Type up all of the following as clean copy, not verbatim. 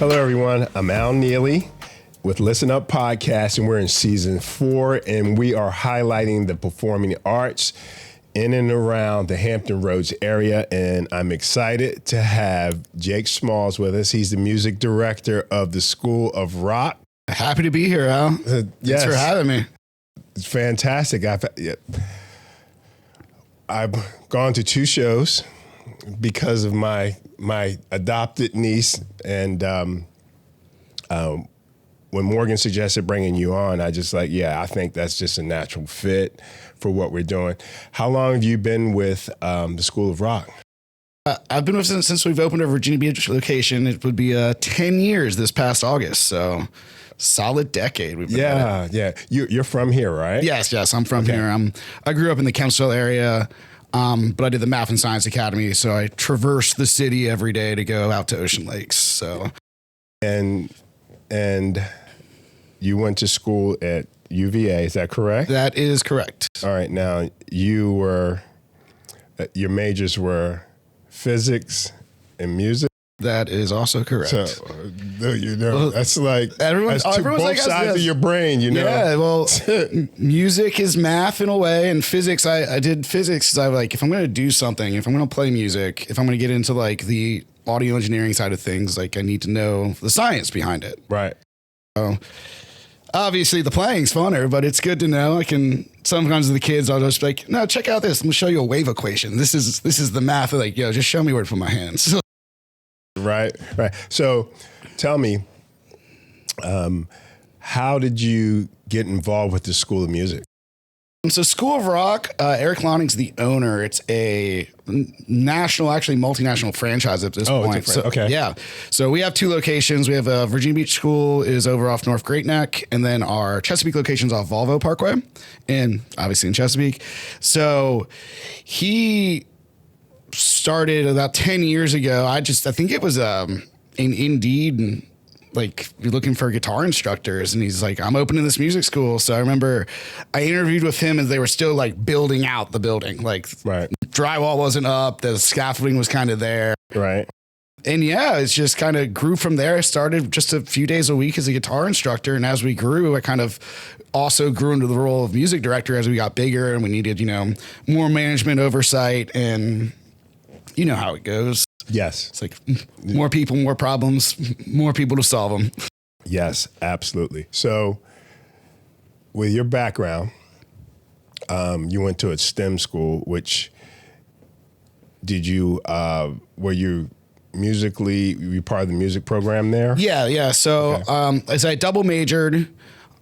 Hello, everyone. I'm Neely with ListenUp Podcast, and we're in season 4, and we are highlighting the performing arts in and around the Hampton Roads area, and I'm excited to have Jake Smalls with us. He's the music director of the School of Rock. Happy to be here, Al. Thanks for having me. It's fantastic. I've gone to 2 shows because of my adopted niece, and when Morgan suggested bringing you on, I just I think that's just a natural fit for what we're doing. How long have you been with the School of Rock? I've been with it since we've opened our Virginia Beach location. It would be 10 years this past August, so solid decade. We've been at it. You're from here, right? Yes, I'm from here. I grew up in the Kempsville area, but I did the Math and Science Academy, so I traverse the city every day to go out to Ocean Lakes. So, and you went to school at UVA, is that correct? That is correct. All right, now your majors were physics and music. That is also correct. So, that's like everyone's both sides of your brain, Yeah, well, music is math in a way, and physics. I did physics because I was like, if I'm going to do something, if I'm going to play music, if I'm going to get into like the audio engineering side of things, like I need to know the science behind it. Right. So obviously the playing's funner, but it's good to know. I can sometimes the kids, I'll just be like, no, check out this. I'm gonna show you a wave equation. This is the math. Like, just show me where to put my hands. Right. So tell me, how did you get involved with the School of Music? So School of Rock, Eric Lonning's the owner. It's a national, actually multinational franchise at this point. So, okay. Yeah. So we have 2 locations. We have a Virginia Beach School is over off North Great Neck, and then our Chesapeake location's off Volvo Parkway, and obviously in Chesapeake. So he started about 10 years ago. I think it was in Indeed, like you're looking for guitar instructors, and he's like, I'm opening this music school. So I remember I interviewed with him as they were still like building out the building, like drywall wasn't up, the scaffolding was kind of there. Right. And it's just kind of grew from there. I started just a few days a week as a guitar instructor. And as we grew, I kind of also grew into the role of music director as we got bigger and we needed, more management oversight, and you know how it goes. Yes. It's like more people, more problems, more people to solve them. Yes, absolutely. So with your background, you went to a STEM school, which were you part of the music program there? Yeah. So as I double majored,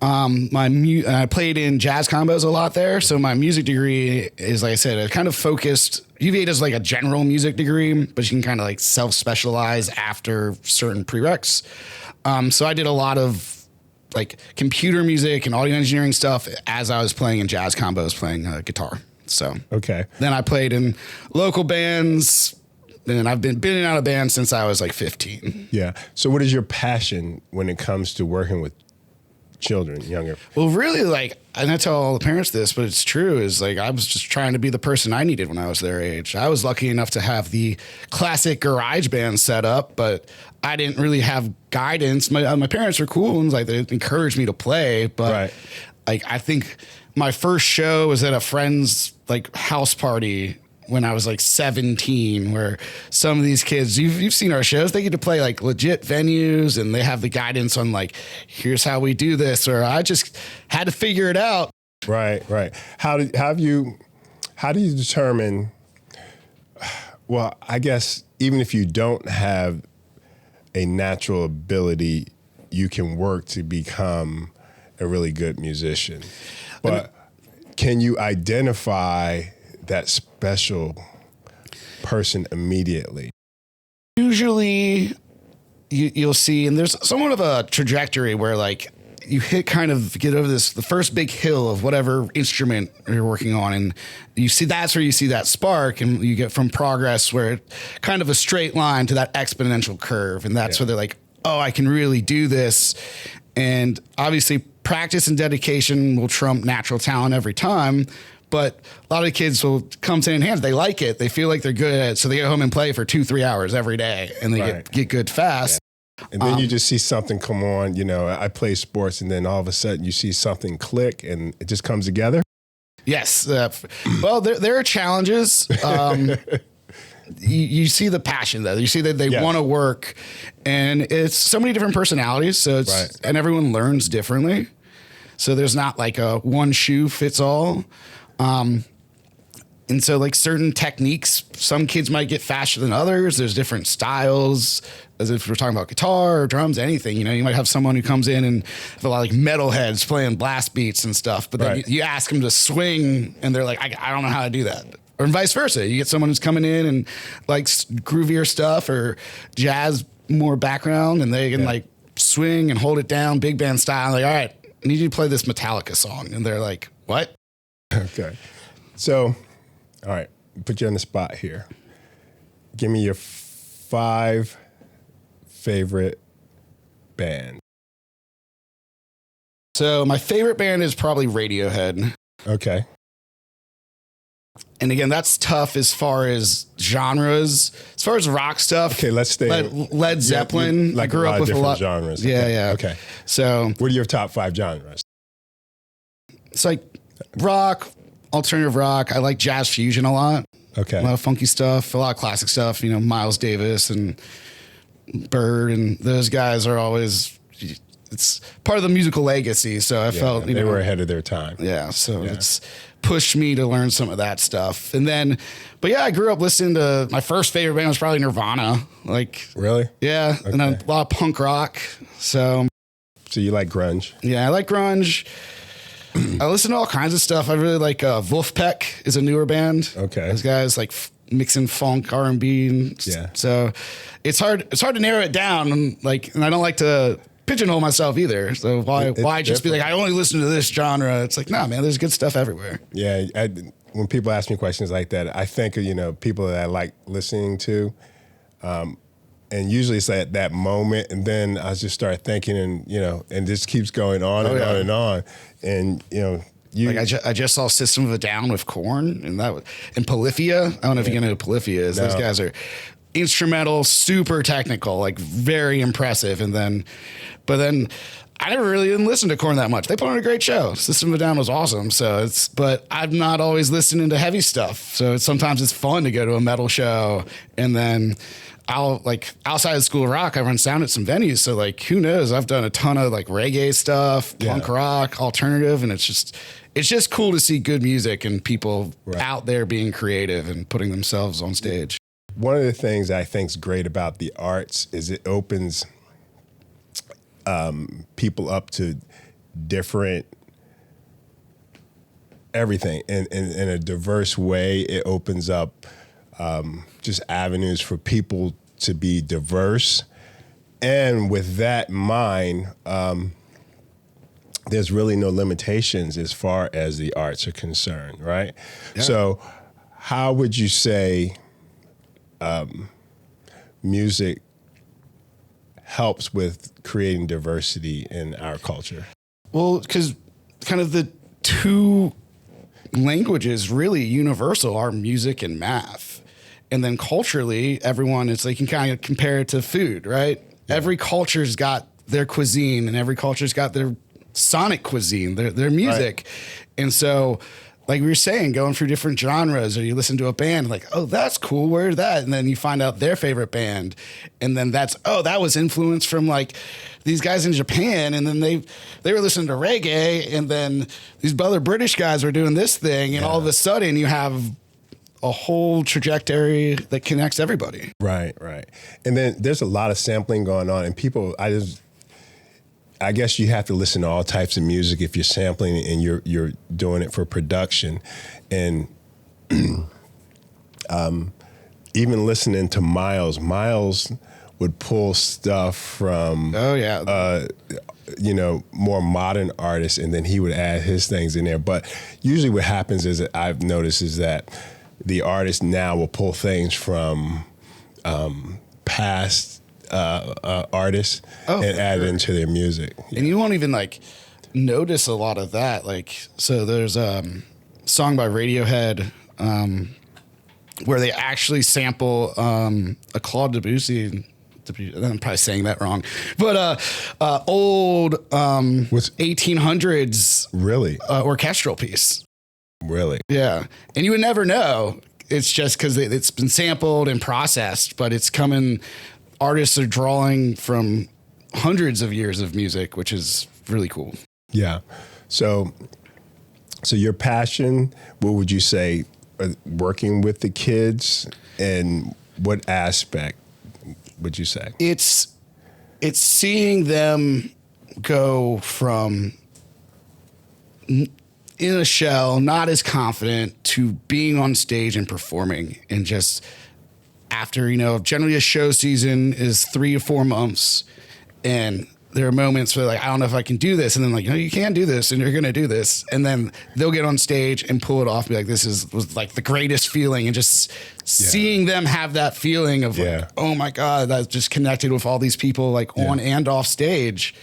I played in jazz combos a lot there. So my music degree is, like I said, kind of focused. UVA does like a general music degree, but you can kind of like self-specialize after certain prereqs. So I did a lot of like computer music and audio engineering stuff as I was playing in jazz combos, playing guitar. So then I played in local bands, and I've been in and out of bands since I was like 15. Yeah. So what is your passion when it comes to working with children, younger? Well, really, and I tell all the parents this, but it's true, is like I was just trying to be the person I needed when I was their age. I was lucky enough to have the classic garage band set up, but I didn't really have guidance. My parents were cool and they encouraged me to play, but I think my first show was at a friend's house party when I was 17, where some of these kids, you've seen our shows, they get to play legit venues, and they have the guidance on here's how we do this, or I just had to figure it out. Right. How do you determine, well, I guess even if you don't have a natural ability, you can work to become a really good musician. But can you identify that special person immediately? Usually you'll see, and there's somewhat of a trajectory where you get over the first big hill of whatever instrument you're working on, and that's where you see that spark, and you get from progress where it's kind of a straight line to that exponential curve, and that's where they're like, oh, I can really do this. And obviously practice and dedication will trump natural talent every time. But a lot of kids will come hand in hand. They like it. They feel like they're good at it. So they go home and play for 2-3 hours every day, and they get good fast. And then you just see something come on. You know, I play sports, and then all of a sudden you see something click, and it just comes together. Yes. Well, there are challenges. You see the passion though. You see that they want to work, and it's so many different personalities. So it's and everyone learns differently. So there's not like a one shoe fits all. And so like certain techniques, some kids might get faster than others. There's different styles, as if we're talking about guitar or drums, anything, you know, you might have someone who comes in and have a lot of like metalheads playing blast beats and stuff, but then you ask them to swing and they're like, I don't know how to do that. Or vice versa. You get someone who's coming in and likes groovier stuff or jazz more background, and they can like swing and hold it down, big band style. Like, all right, I need you to play this Metallica song. And they're like, what? Okay. So, all right, put you on the spot here. Give me your 5 favorite bands. So my favorite band is probably Radiohead. Okay. And again, that's tough as far as genres. As far as rock stuff, okay, let's stay. Led Zeppelin. Like I grew up with a lot of genres. Yeah, okay. yeah. Okay. So, what are your top 5 genres? It's like rock, alternative rock. I like jazz fusion a lot. Okay. A lot of funky stuff, a lot of classic stuff. You know, Miles Davis and Bird, and those guys are always. It's part of the musical legacy. So I felt they were ahead of their time. Yeah. So it's pushed me to learn some of that stuff. And then, but yeah, I grew up listening to my first favorite band was probably Nirvana. Like, really? Yeah. Okay. And a lot of punk rock. So you like grunge? Yeah, I like grunge. I listen to all kinds of stuff. I really like Wolfpack is a newer band. Okay. Those guys like mixing funk, R&B. And so it's hard to narrow it down. And I don't like to pigeonhole myself either. So why just be like, I only listen to this genre? It's like, nah, man, there's good stuff everywhere. Yeah. When people ask me questions like that, I think of, people that I like listening to. And usually it's at that moment, and then I just start thinking, and and this keeps going on and on and on. And I just saw System of a Down with Korn, and Polyphia. I don't know if you know who Polyphia is. No. Those guys are instrumental, super technical, like very impressive. But then I never really even listened to Korn that much. They put on a great show. System of a Down was awesome. But I'm not always listening to heavy stuff. So sometimes it's fun to go to a metal show, and then I'll outside of School of Rock, I run sound at some venues. So who knows? I've done a ton of reggae stuff, punk rock, alternative, and it's just cool to see good music and people out there being creative and putting themselves on stage. One of the things I think is great about the arts is it opens people up to different everything in a diverse way. It opens up just avenues for people to be diverse. And with that in mind, there's really no limitations as far as the arts are concerned, right? Yeah. So how would you say music helps with creating diversity in our culture? Well, because kind of the two languages really universal are music and math. And then culturally, everyone, it's you can kind of compare it to food, right? Yeah. Every culture's got their cuisine, and every culture's got their sonic cuisine, their music. Right. And so, like we were saying, going through different genres, or you listen to a band, oh, that's cool, where's that? And then you find out their favorite band. And then that was influenced from these guys in Japan, and then they were listening to reggae, and then these other British guys were doing this thing, and all of a sudden you have a whole trajectory that connects everybody. Right. And then there's a lot of sampling going on, and people, I guess you have to listen to all types of music if you're sampling and you're doing it for production. And even listening to Miles would pull stuff from more modern artists, and then he would add his things in there. But usually what happens is that I've noticed is that the artist now will pull things from past artists and add it into their music. Yeah. And you won't even notice a lot of that. So there's a song by Radiohead where they actually sample a Claude Debussy I'm probably saying that wrong, but old 1800s Really? Orchestral piece. Really? Yeah, and you would never know. It's just because it's been sampled and processed, but it's coming. Artists are drawing from hundreds of years of music, which is really cool. Yeah. So your passion, what would you say, working with the kids, and what aspect would you say? It's seeing them go from in a shell, not as confident, to being on stage and performing. And just after, generally a show season is 3 to 4 months, and there are moments where like, I don't know if I can do this. And then like, you can do this and you're going to do this. And then they'll get on stage and pull it off and be like, was like the greatest feeling. And just seeing them have that feeling of like, oh my God, I just connected with all these people like on and off stage.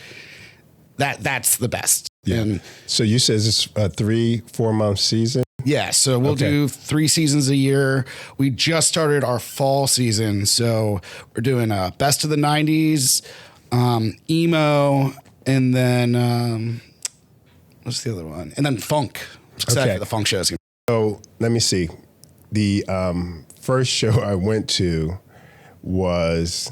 That's the best. Yeah. And so you said it's a 3-4 month season? Yeah. So we'll do 3 seasons a year. We just started our fall season. So we're doing best of the 90s, emo, and then what's the other one? And then funk. I'm excited for the funk shows. So let me see. The first show I went to was,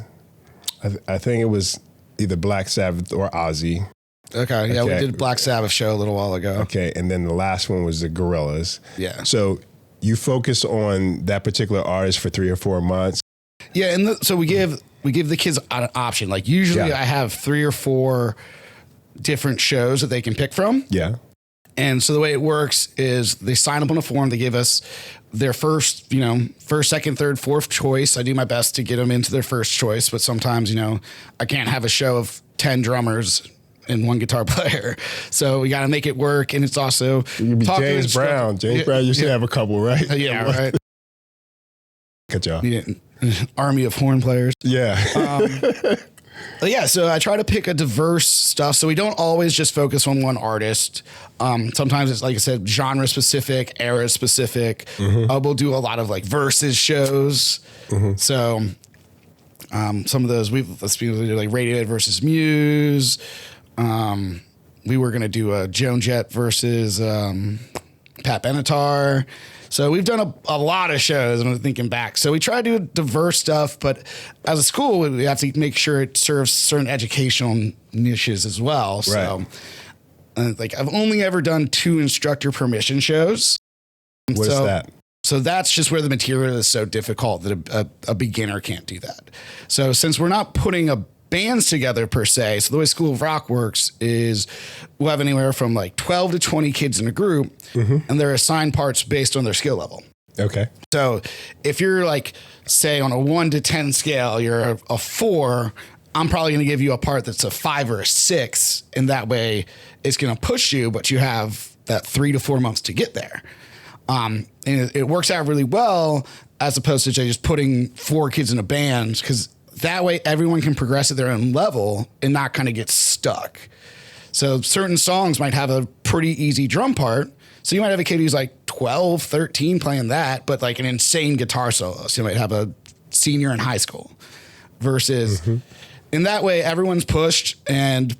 I think it was either Black Sabbath or Ozzy. Okay, yeah, we did a Black Sabbath show a little while ago. Okay, and then the last one was the Gorillaz. Yeah. So you focus on that particular artist for 3 or 4 months. Yeah, and so we give the kids an option. Like usually I have 3 or 4 different shows that they can pick from. Yeah. And so the way it works is they sign up on a form. They give us their first, second, third, fourth choice. I do my best to get them into their first choice, but sometimes, I can't have a show of 10 drummers and 1 guitar player. So we got to make it work. And it's also James Brown. James Brown used to have a couple, right? Yeah, right. Good job. Yeah. Army of horn players. Yeah. So I try to pick a diverse stuff. So we don't always just focus on one artist. Sometimes it's, like I said, genre specific, era specific. We'll do a lot of like versus shows. So some of those, let's do like Radiohead versus Muse. We were going to do a Joan Jett versus Pat Benatar. So we've done a lot of shows, and I'm thinking back. So we try to do diverse stuff, but as a school, we have to make sure it serves certain educational niches as well. Right. So I've only ever done 2 instructor permission shows. What's that? So that's just where the material is so difficult that a beginner can't do that. So since we're not putting a bands together per se, so the way School of Rock works is we'll have anywhere from like 12 to 20 kids in a group, and they're assigned parts based on their skill level. Okay. So if you're like, say on a 1 to 10 scale, you're a 4, I'm probably going to give you a part that's a 5 or a 6, and that way it's going to push you, but you have that 3 to 4 months to get there. And it works out really well as opposed to just putting 4 kids in a band, because that way everyone can progress at their own level and not kind of get stuck. So certain songs might have a pretty easy drum part. So you might have a kid who's like 12, 13 playing that, but like an insane guitar solo. So you might have a senior in high school versus in that way, everyone's pushed and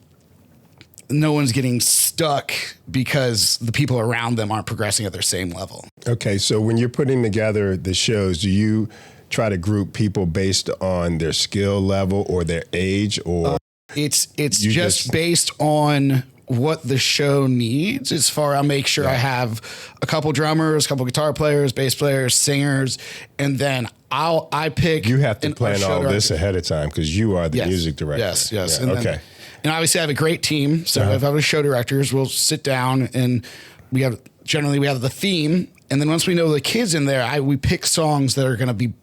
no one's getting stuck because the people around them aren't progressing at their same level. Okay. So when you're putting together the shows, do you try to group people based on their skill level or their age, or it's just based on what the show needs? As far I make sure I have a couple drummers, a couple guitar players, bass players, singers, and then I pick. You have to plan all this ahead of time because you are the music director. Yes. Yeah. And then, and obviously I have a great team. So if I have a show directors, we'll sit down and we have the theme, and then once we know the kids in there, we pick songs that are going to be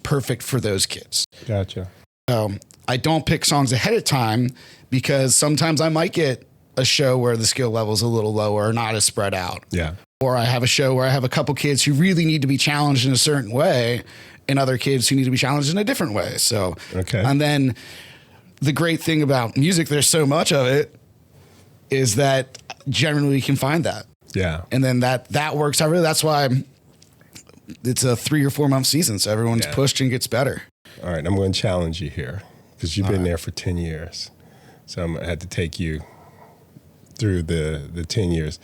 perfect for those kids. Gotcha. I don't pick songs ahead of time because sometimes I might get a show where the skill level is a little lower or not as spread out. Yeah. Or I have a show where I have a couple kids who really need to be challenged in a certain way and other kids who need to be challenged in a different way. So, and then the great thing about music, there's so much of it, is that generally you can find that. Yeah. And then that works out really. That's why it's a 3 or 4 month season. So everyone's pushed and gets better. All right. I'm going to challenge you here. because you've been there for 10 years. So I'm going to have to take you through the 10 years.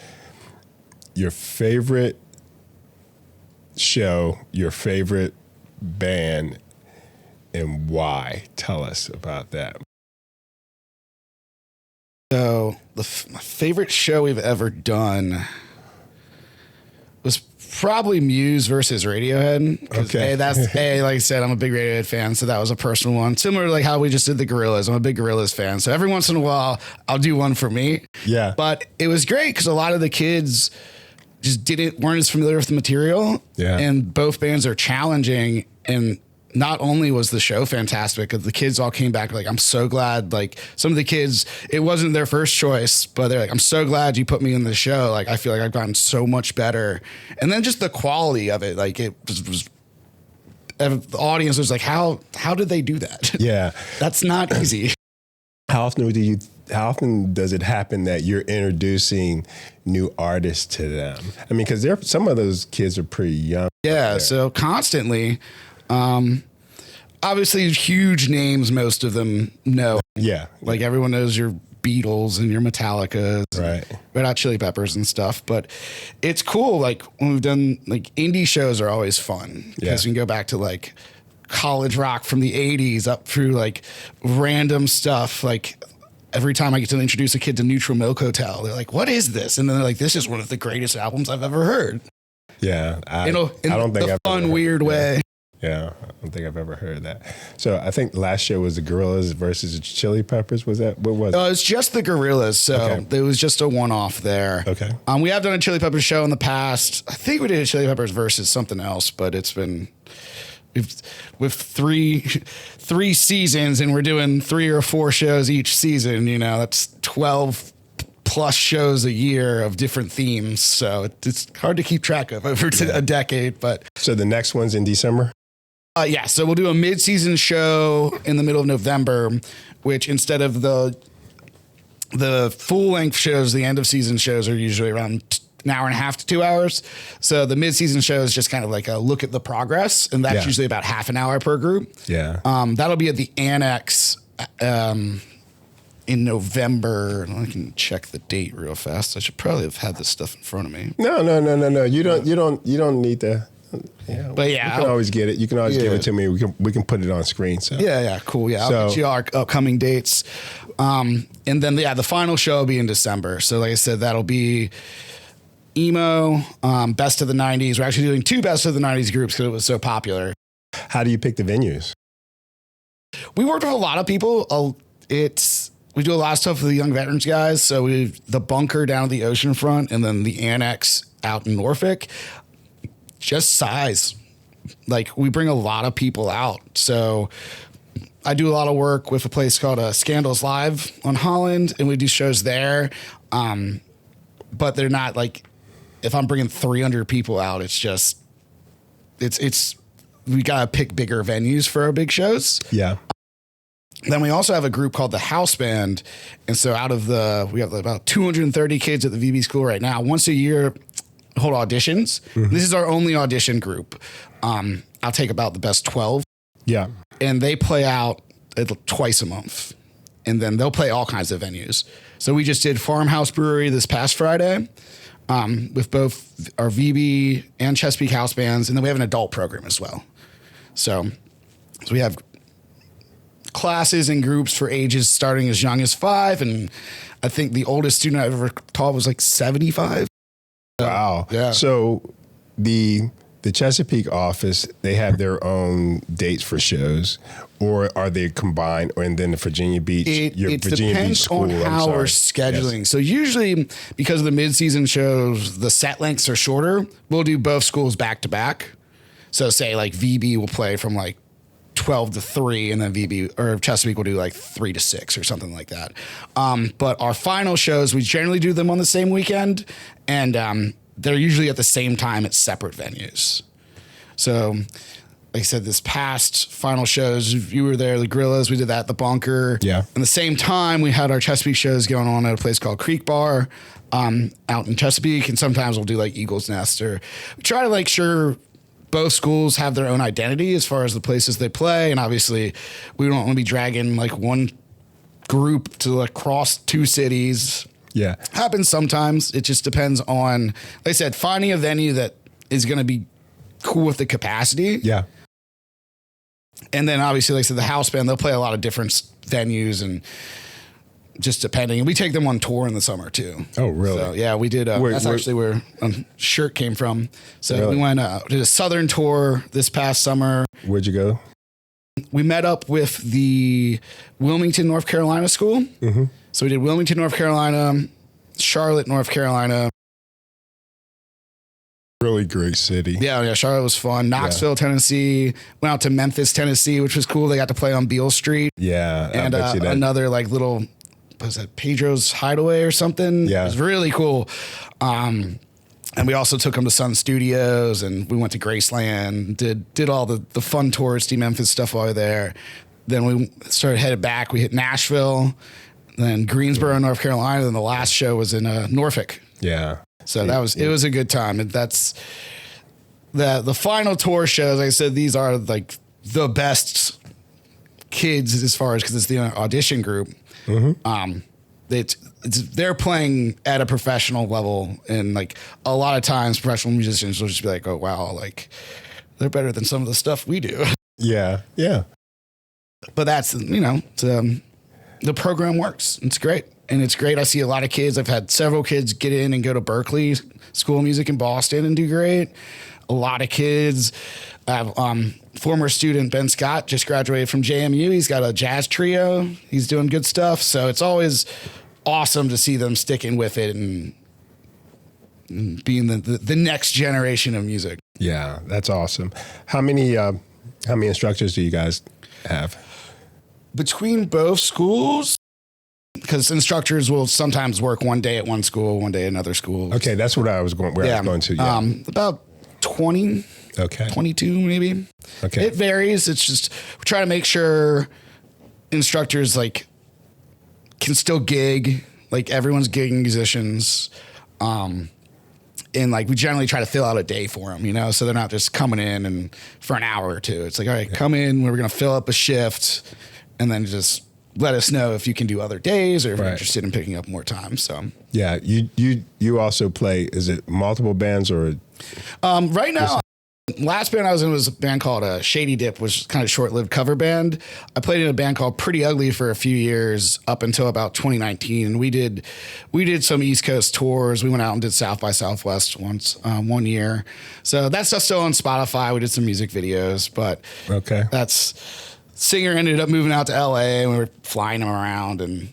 Your favorite show, your favorite band, and why? Tell us about that. So my favorite show we've ever done was probably Muse versus Radiohead. Okay. Like I said, I'm a big Radiohead fan, so that was a personal one. Similar to like how we just did the Gorillaz. I'm a big Gorillaz fan, so every once in a while I'll do one for me. Yeah. But it was great because a lot of the kids just weren't as familiar with the material. Yeah. And both bands are challenging, and not only was the show fantastic, the kids all came back like, I'm so glad, like some of the kids, it wasn't their first choice, but they're like, I'm so glad you put me in the show. Like, I feel like I've gotten so much better. And then just the quality of it, like it was the audience was like, how did they do that? Yeah. That's not easy. How often does it happen that you're introducing new artists to them? I mean, because some of those kids are pretty young. Yeah. So constantly, obviously huge names, most of them know. Yeah. Like everyone knows your Beatles and your Metallicas, right? Red Hot Chili Peppers and stuff. But it's cool. Like when we've done, like indie shows are always fun because we can go back to like college rock from the 80s up through like random stuff. Like every time I get to introduce a kid to Neutral Milk Hotel, they're like, what is this? And then they're like, this is one of the greatest albums I've ever heard. Yeah. I don't think I've fun, weird way. Yeah, I don't think I've ever heard that. So I think last show was the Gorillaz versus the Chili Peppers. Was that, what was it? It's just the Gorillaz, so it was just a one-off there. Okay. We have done a Chili Peppers show in the past. I think we did a Chili Peppers versus something else, but it's been with three seasons, and we're doing 3 or 4 shows each season. You know, that's 12 plus shows a year of different themes. So it's hard to keep track of over a decade. But so the next one's in December. Yeah, so we'll do a mid-season show in the middle of November, which instead of the full-length shows, the end-of-season shows are usually around an hour and a half to 2 hours. So the mid-season show is just kind of like a look at the progress, and that's usually about half an hour per group. Yeah. That'll be at the Annex in November. I can check the date real fast. I should probably have had this stuff in front of me. No. You don't need to. Yeah, but yeah, you can always get it. You can always give it to me. We can put it on screen. So cool. Yeah, I'll get you our upcoming dates. And then the final show will be in December. So like I said, that'll be emo, best of the 90s. We're actually doing 2 best of the 90s groups because it was so popular. How do you pick the venues? We worked with a lot of people. We do a lot of stuff with the Young Veterans guys. So the Bunker down at the oceanfront, and then the Annex out in Norfolk. Just size. Like we bring a lot of people out. So I do a lot of work with a place called Scandals Live on Holland, and we do shows there. But they're not like, if I'm bringing 300 people out, it's just, we got to pick bigger venues for our big shows. Yeah. Then we also have a group called the House Band. And so we have about 230 kids at the VB school right now. Once a year, hold auditions. Mm-hmm. This is our only audition group. I'll take about the best 12. Yeah. And they play out twice a month. And then they'll play all kinds of venues. So we just did Farmhouse Brewery this past Friday with both our VB and Chesapeake House Bands. And then we have an adult program as well. So we have classes and groups for ages starting as young as 5. And I think the oldest student I've ever taught was like 75. Wow. Yeah. So the Chesapeake office, they have their own dates for shows, or are they combined? And then the Virginia Beach, it Virginia depends Beach school, on how we're scheduling. Yes. So usually, because of the mid-season shows, the set lengths are shorter. We'll do both schools back to back. So say like VB will play from like 12 to 3, and then VB or Chesapeake will do like 3 to 6 or something like that. But our final shows, we generally do them on the same weekend, and they're usually at the same time at separate venues. So, like I said, this past final shows, you were there, the Gorillaz, we did that at the Bunker. Yeah. And the same time, we had our Chesapeake shows going on at a place called Creek Bar out in Chesapeake, and sometimes we'll do like Eagle's Nest, or we try to both schools have their own identity as far as the places they play. And obviously we don't want to be dragging like one group to like cross two cities. Yeah. Happens sometimes. It just depends on, like I said, finding a venue that is going to be cool with the capacity. Yeah. And then obviously, like I said, the house band, they'll play a lot of different venues and just depending. And we take them on tour in the summer too. Oh, really? So, yeah, we did. That's actually where shirt came from. So really? We went did a Southern tour this past summer. Where'd you go? We met up with the Wilmington, North Carolina school. Mm-hmm. So we did Wilmington, North Carolina, Charlotte, North Carolina. Really great city. Yeah, Charlotte was fun. Knoxville, Tennessee. Went out to Memphis, Tennessee, which was cool. They got to play on Beale Street. Yeah. And another like little, what was that, Pedro's Hideaway or something? Yeah. It was really cool. And we also took them to Sun Studios, and we went to Graceland, did all the fun touristy Memphis stuff while we were there. Then we started headed back. We hit Nashville, then Greensboro, North Carolina. Then the last show was in Norfolk. Yeah. So it was a good time. And that's the final tour shows. Like I said, these are like the best kids as far as, because it's the audition group. Mm-hmm. They're playing at a professional level, and like a lot of times professional musicians will just be like, oh wow, like they're better than some of the stuff we do. Yeah. Yeah. But that's, the program works. It's great. And it's great. I see a lot of kids. I've had several kids get in and go to Berkeley School of Music in Boston and do great. A lot of kids. I have former student Ben Scott just graduated from JMU. He's got a jazz trio. He's doing good stuff. So it's always awesome to see them sticking with it and being the next generation of music. Yeah, that's awesome. How many instructors do you guys have? Between both schools, because instructors will sometimes work one day at one school, one day at another school. Okay, that's what I was going. I was going to. Yeah. About 20. Okay. 22 maybe. Okay. It varies. It's just we try to make sure instructors like can still gig. Like everyone's gigging musicians. And like we generally try to fill out a day for them, so they're not just coming in and for an hour or two. It's like, all right, come in. We're going to fill up a shift, and then just let us know if you can do other days or if you're interested in picking up more time. So yeah, you also play. Is it multiple bands or? Right now, last band I was in was a band called Shady Dip, which is kind of short-lived cover band. I played in a band called Pretty Ugly for a few years up until about 2019. And we did some East Coast tours. We went out and did South by Southwest once, 1 year. So that stuff's still on Spotify. We did some music videos, but singer ended up moving out to LA, and we were flying him around and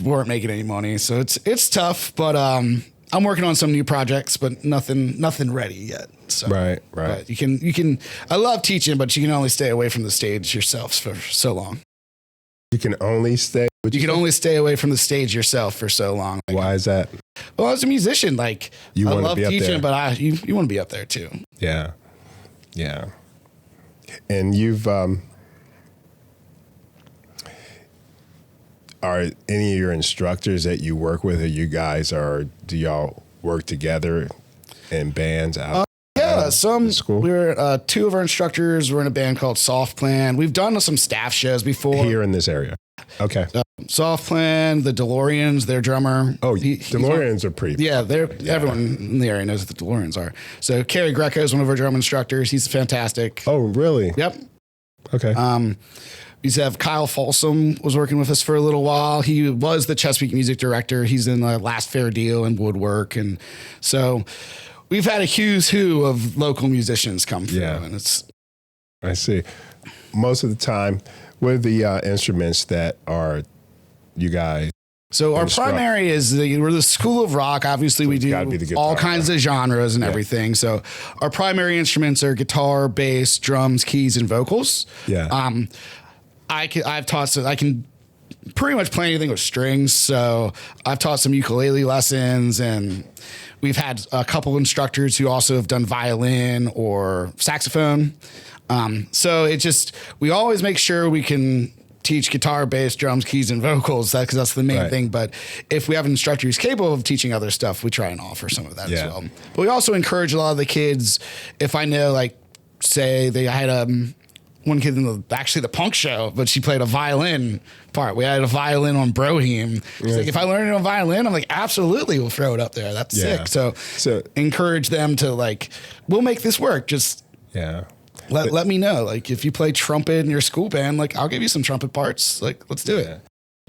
weren't making any money. So it's tough, but I'm working on some new projects, but nothing ready yet. So, right. But you can. I love teaching, but you can only stay away from the stage yourself for so long. You can only stay. You can only stay away from the stage yourself for so long. Like, why is that? Well, as a musician, like I love teaching, but you want to be up there too. Yeah. And you've are any of your instructors that you work with, or you guys do y'all work together in bands out? Some school? We're two of our instructors were in a band called Soft Plan. We've done some staff shows before here in this area. Okay. Soft Plan, the DeLoreans, their drummer. Oh, DeLoreans are pretty. Yeah, everyone in the area knows what the DeLoreans are. So Kerry Greco is one of our drum instructors. He's fantastic. Oh, really? Yep. Okay. We have Kyle Folsom was working with us for a little while. He was the Chesapeake music director. He's in the Last Fair Deal and Woodwork. And so we've had a who's who of local musicians come through. Yeah. And I see. Most of the time, what are the instruments that are you guys? So our primary is we're the School of Rock. Obviously, we do all kinds of genres and everything. So our primary instruments are guitar, bass, drums, keys, and vocals. Yeah. I can pretty much play anything with strings. So I've taught some ukulele lessons, and we've had a couple instructors who also have done violin or saxophone. So we always make sure we can teach guitar, bass, drums, keys, and vocals, because that's the main thing. But if we have an instructor who's capable of teaching other stuff, we try and offer some of that as well. But we also encourage a lot of the kids, if I know like say they had one kid in the punk show, but she played a violin part. We had a violin on Broheim. She's like, if I learn it on violin, I'm like, absolutely, we'll throw it up there. That's sick. So encourage them to like, we'll make this work. Just let me know. Like if you play trumpet in your school band, like I'll give you some trumpet parts. Like let's do it.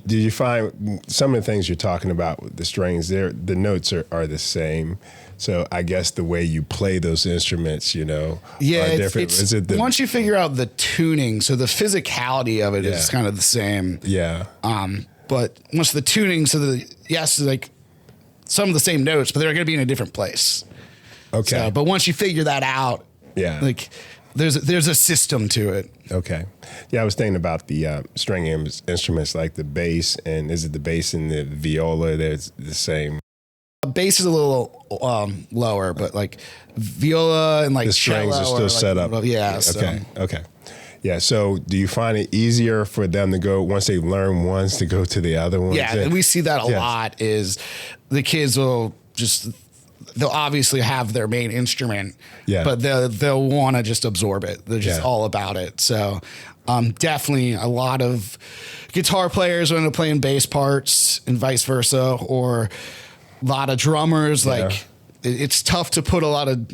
Did you find some of the things you're talking about with the strings there, the notes are the same? So I guess the way you play those instruments, are different. Once you figure out the tuning, so the physicality of it is kind of the same. Yeah. But once the tuning, like some of the same notes, but they're going to be in a different place. Okay. So, but once you figure that out, like there's a system to it. Okay. Yeah, I was thinking about the string instruments like the bass, and is it the bass and the viola? They're the same. Bass is a little lower, but like viola and like the strings are still set up. Yeah. Okay. Yeah. So do you find it easier for them to go once they learn ones to go to the other ones? Yeah, and we see that a lot. Is the kids they'll obviously have their main instrument, but they'll want to just absorb it. They're just all about it. So definitely a lot of guitar players want to play in bass parts and vice versa, or a lot of drummers, like it's tough to put a lot of,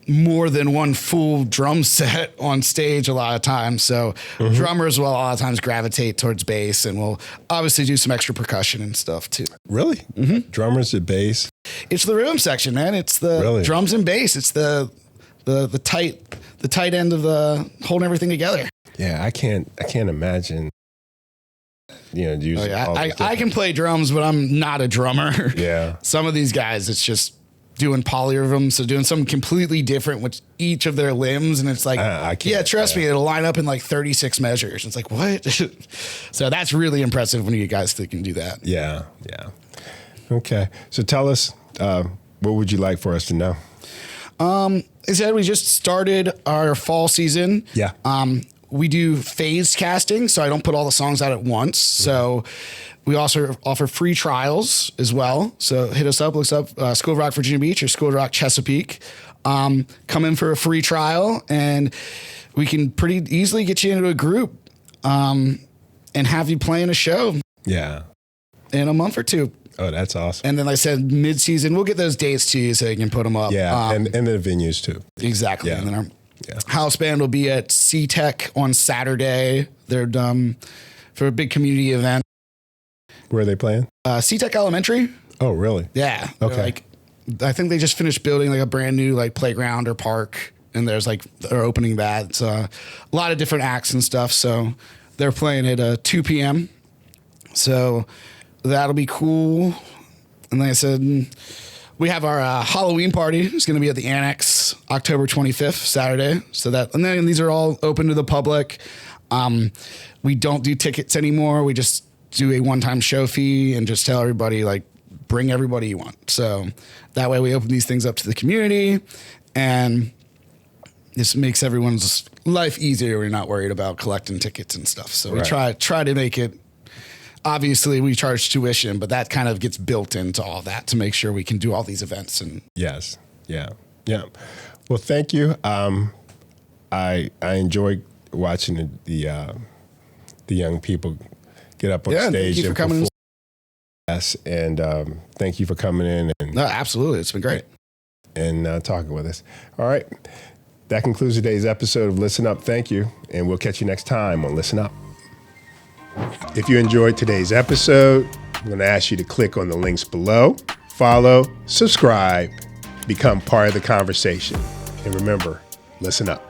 more than one full drum set on stage a lot of times. So drummers will a lot of times gravitate towards bass, and will obviously do some extra percussion and stuff too. Really? Mm-hmm. Drummers at bass? It's the rhythm section, man. It's the drums and bass. It's the tight end of the holding everything together. Yeah, I can't imagine. I can play drums, but I'm not a drummer. Yeah. Some of these guys, it's just doing polyrhythms, so doing something completely different with each of their limbs, and it's like, trust me, it'll line up in like 36 measures. It's like, what? So that's really impressive when you guys can do that. Yeah. Okay, so tell us, what would you like for us to know? As I said, we just started our fall season. Yeah. We do phased casting, so I don't put all the songs out at once. So we also offer free trials as well. So hit us up, look up School of Rock Virginia Beach or School of Rock Chesapeake. Come in for a free trial, and we can pretty easily get you into a group and have you playing a show. Yeah. In a month or two. Oh, that's awesome. And then like I said, mid-season, we'll get those dates to you so you can put them up. Yeah, and the venues too. Exactly. Yeah. And then our house band will be at C-Tech on Saturday. They're for a big community event. Where are they playing? C-Tech Elementary. Oh, really? Yeah. Okay. I think they just finished building like a brand new like playground or park, and they're opening that. It's a lot of different acts and stuff. So they're playing at 2 p.m. So that'll be cool. And like I said, we have our Halloween party. It's going to be at the Annex October 25th, Saturday. And then these are all open to the public. We don't do tickets anymore. We just do a one-time show fee and just tell everybody, like, bring everybody you want. So that way we open these things up to the community, and this makes everyone's life easier. We're not worried about collecting tickets and stuff. So we try to make it. Obviously, we charge tuition, but that kind of gets built into all that to make sure we can do all these events. And yes, yeah. Well, thank you. I enjoy watching the young people get up on stage. Thank you for coming. Yes, and thank you for coming in. No, absolutely, it's been great. And talking with us. All right, that concludes today's episode of Listen Up. Thank you, and we'll catch you next time on Listen Up. If you enjoyed today's episode, I'm going to ask you to click on the links below, follow, subscribe, become part of the conversation. And remember, listen up.